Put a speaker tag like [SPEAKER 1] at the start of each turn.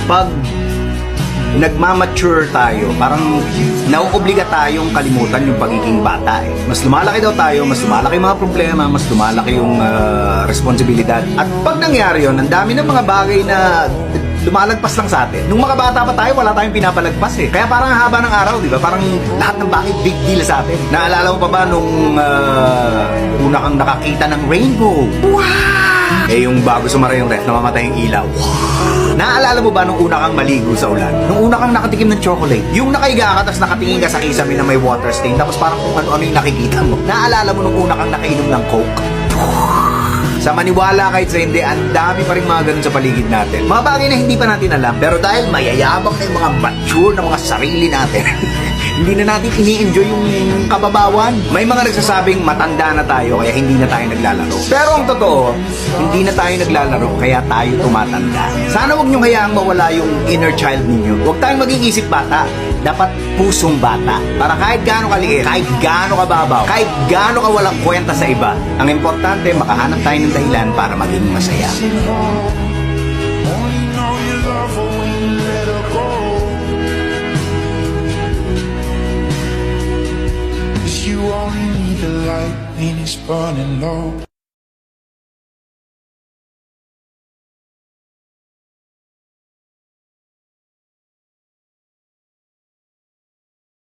[SPEAKER 1] pag nagmamature tayo, parang nauobliga tayong kalimutan yung pagiging bata eh. Mas lumalaki daw tayo, mas lumalaki yung mga problema, mas lumalaki yung responsibilidad. At pag nangyari yun, ang dami ng mga bagay na lumalagpas lang sa atin. Nung mga bata pa tayo, wala tayong pinapalagpas eh. Kaya parang ang haba ng araw, di ba? Parang lahat ng bagay big deal sa atin. Naalala mo pa ba nung una kang nakakita ng rainbow? Wow! Eh yung bago sumara yung ref, namamatay yung ilaw. Naalala mo ba nung una kang maligo sa ulan? Nung una kang nakatikim ng chocolate? Yung nakaiga ka, tapos nakatingin ka sa kisame na may water stain, tapos parang kung ano-ano yung nakikita mo. Naalala mo nung una kang nakainom ng Coke? Sa maniwala kahit sa hindi, ang dami pa rin mga ganun sa paligid natin. Mga bagay na hindi pa natin alam, pero dahil mayayabang na yung mga mature na mga sarili natin, hindi na natin ini-enjoy yung kababawan. May mga nagsasabing matanda na tayo kaya hindi na tayo naglalaro. Pero ang totoo, hindi na tayo naglalaro kaya tayo tumatanda. Sana huwag niyong hayaang mawala yung inner child ninyo. Huwag tayong maging isip bata. Dapat pusong bata. Para kahit gaano kaliit, kahit gaano kababaw, kahit gaano ka walang kwenta sa iba, ang importante, makahanap tayo ng dahilan para maging masaya.
[SPEAKER 2] Only know you love her when you let her go. 'Cause you only need the light when it's burning low.